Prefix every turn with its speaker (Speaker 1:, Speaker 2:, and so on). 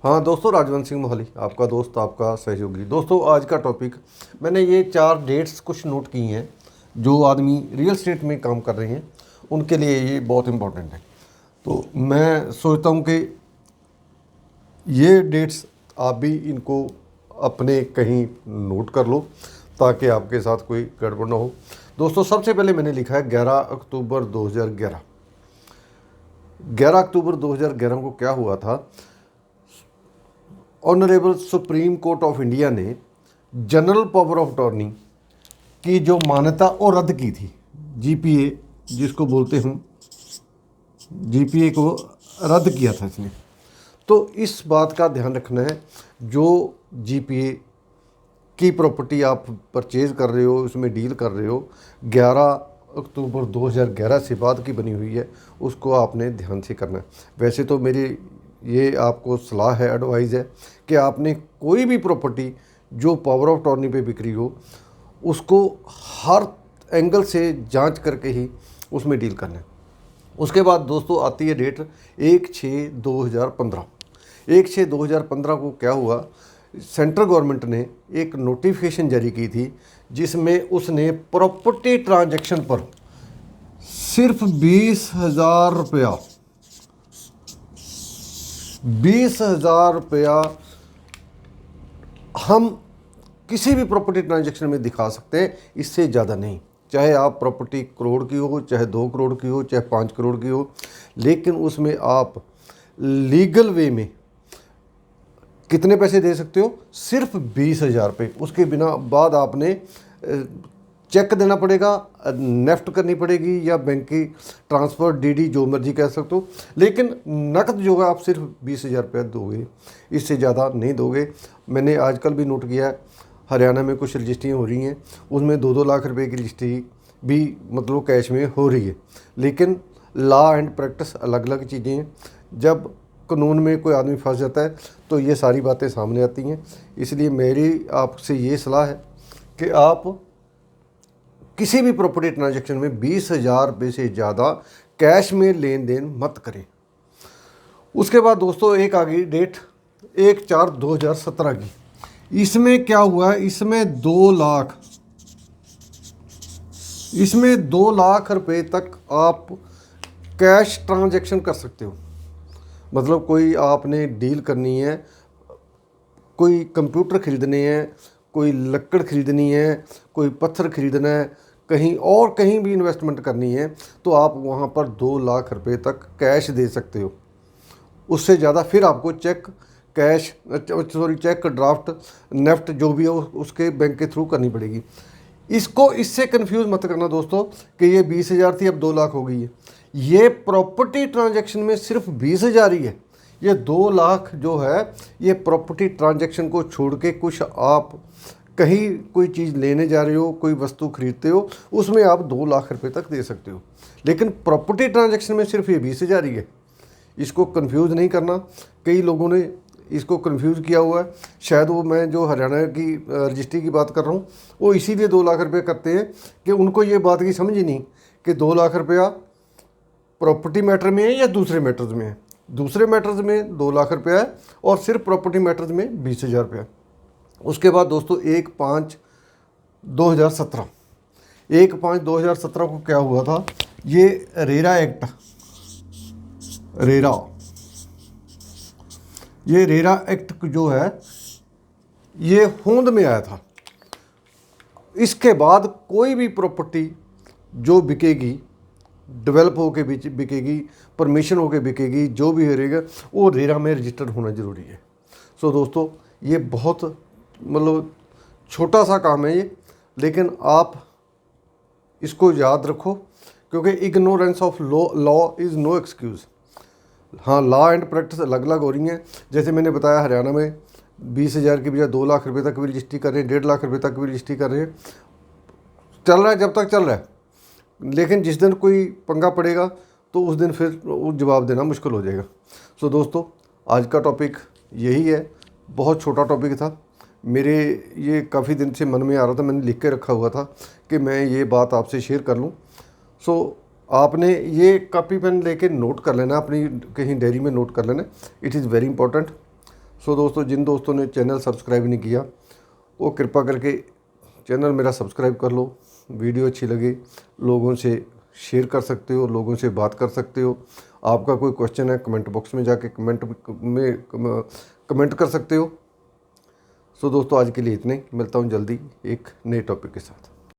Speaker 1: हाँ दोस्तों, राजवंश सिंह मोहाली आपका दोस्त, आपका सहयोगी। दोस्तों आज का टॉपिक, मैंने ये 4 डेट्स कुछ नोट की हैं जो आदमी रियल एस्टेट में काम कर रहे हैं उनके लिए ये बहुत इम्पोर्टेंट है। तो मैं सोचता हूँ कि ये डेट्स आप भी इनको अपने कहीं नोट कर लो ताकि आपके साथ कोई गड़बड़ ना हो। दोस्तों सबसे पहले मैंने लिखा है 11 अक्टूबर 2011। 11 अक्टूबर 2011 को क्या हुआ था, honourable supreme court of India ने जनरल पावर ऑफ अटॉर्नी की जो मान्यता और रद्द की थी, जीपीए जिसको बोलते हैं, जीपीए को रद्द किया था इसने। तो इस बात का ध्यान रखना है, जो जीपीए की प्रॉपर्टी आप परचेज कर रहे हो, उसमें डील कर रहे हो, 11 अक्टूबर 2011 से बाद की बनी हुई है, उसको आपने ध्यान से करना है। वैसे तो मेरी ये आपको सलाह है, एडवाइस है कि आपने कोई भी प्रॉपर्टी जो पावर ऑफ अटॉर्नी पे बिक्री हो उसको हर एंगल से जांच करके ही उसमें डील करना है। उसके बाद दोस्तों आती है डेट 1/6/2015। 1/6/2015 को क्या हुआ, सेंट्रल गवर्नमेंट ने एक नोटिफिकेशन जारी की थी जिसमें उसने प्रॉपर्टी ट्रांजैक्शन पर सिर्फ 20,000 रुपया हम किसी भी प्रॉपर्टी ट्रांजैक्शन में दिखा सकते हैं, इससे ज़्यादा नहीं। चाहे आप प्रॉपर्टी करोड़ की हो, चाहे 2 करोड़ की हो, चाहे 5 करोड़ की हो, लेकिन उसमें आप लीगल वे में कितने पैसे दे सकते हो, सिर्फ 20,000 रुपये। उसके बिना बाद आपने चेक देना पड़ेगा, नेफ्ट करनी पड़ेगी या बैंक की ट्रांसफ़र, डीडी, जो मर्जी कह सकते हो, लेकिन नकद जो है आप सिर्फ 20,000 रुपये दोगे, इससे ज़्यादा नहीं दोगे। मैंने आजकल भी नोट किया है, हरियाणा में कुछ रजिस्ट्रियाँ हो रही हैं, उसमें 2-2 लाख रुपए की रजिस्ट्री भी मतलब कैश में हो रही है। लेकिन लॉ एंड प्रैक्टिस अलग अलग चीज़ें हैं। जब कानून में कोई आदमी फंस जाता है तो ये सारी बातें सामने आती हैं। इसलिए मेरी आपसे ये सलाह है कि आप किसी भी प्रॉपर्टी ट्रांजैक्शन में 20,000 रुपये से ज़्यादा कैश में लेन देन मत करें। उसके बाद दोस्तों एक आ गई डेट 1/4/2017 की। इसमें क्या हुआ है, इसमें 2 लाख रुपए तक आप कैश ट्रांजैक्शन कर सकते हो। मतलब कोई आपने डील करनी है, कोई कंप्यूटर ख़रीदने हैं, कोई लकड़ ख़रीदनी है, कोई पत्थर ख़रीदना है, कहीं भी इन्वेस्टमेंट करनी है, तो आप वहाँ पर 2 लाख रुपए तक कैश दे सकते हो। उससे ज़्यादा फिर आपको चेक ड्राफ्ट, नेफ्ट जो भी हो उसके बैंक के थ्रू करनी पड़ेगी। इसको इससे कंफ्यूज मत करना दोस्तों कि ये 20,000 थी अब 2 लाख हो गई है। ये प्रॉपर्टी ट्रांजैक्शन में सिर्फ 20,000 ही है। ये 2 लाख जो है, ये प्रॉपर्टी ट्रांजैक्शन को छोड़ के कुछ आप कहीं कोई चीज़ लेने जा रहे हो, कोई वस्तु खरीदते हो, उसमें आप 2 लाख रुपए तक दे सकते हो। लेकिन प्रॉपर्टी ट्रांजैक्शन में सिर्फ ये 20,000 ही है। इसको कंफ्यूज नहीं करना। कई लोगों ने इसको कंफ्यूज किया हुआ है। शायद वो, मैं जो हरियाणा की रजिस्ट्री की बात कर रहा हूँ, वो इसीलिए 2 लाख रुपये करते हैं कि उनको ये बात की समझ ही नहीं कि 2 लाख रुपया प्रॉपर्टी मैटर में है या दूसरे मैटर्स में है। दूसरे मैटर्स में 2 लाख रुपया है और सिर्फ प्रॉपर्टी मैटर्स में 20,000 रुपया। उसके बाद दोस्तों 1/5/2017 को क्या हुआ था, ये रेरा एक्ट, रेरा एक्ट जो है ये होंद में आया था। इसके बाद कोई भी प्रॉपर्टी जो बिकेगी, डेवलप होके बिकेगी, परमिशन होके बिकेगी, जो भी रहेगा वो रेरा में रजिस्टर्ड होना ज़रूरी है। सो दोस्तों ये बहुत मतलब छोटा सा काम है ये, लेकिन आप इसको याद रखो, क्योंकि ignorance of law is no excuse. हाँ, लॉ एंड प्रैक्टिस अलग अलग हो रही हैं। जैसे मैंने बताया, हरियाणा में 20,000 की बजाय 2 लाख रुपए तक भी रजिस्ट्री कर रहे हैं, 1.5 लाख रुपए तक भी रजिस्ट्री कर रहे हैं। चल रहा है जब तक चल रहा है, लेकिन जिस दिन कोई पंगा पड़ेगा तो उस दिन फिर जवाब देना मुश्किल हो जाएगा। सो दोस्तों आज का टॉपिक यही है, बहुत छोटा टॉपिक था। मेरे ये काफ़ी दिन से मन में आ रहा था, मैंने लिख के रखा हुआ था कि मैं ये बात आपसे शेयर कर लूँ। सो आपने ये कॉपी पेन लेके नोट कर लेना, अपनी कहीं डायरी में नोट कर लेना। It is very important. So दोस्तों, जिन दोस्तों ने चैनल सब्सक्राइब नहीं किया वो कृपा करके चैनल मेरा सब्सक्राइब कर लो। वीडियो अच्छी लगे लोगों से शेयर कर सकते हो, लोगों से बात कर सकते हो। आपका कोई क्वेश्चन है कमेंट बॉक्स में जाके कमेंट कर सकते हो। सो दोस्तों, आज के लिए इतना ही। मिलता हूँ जल्दी एक नए टॉपिक के साथ।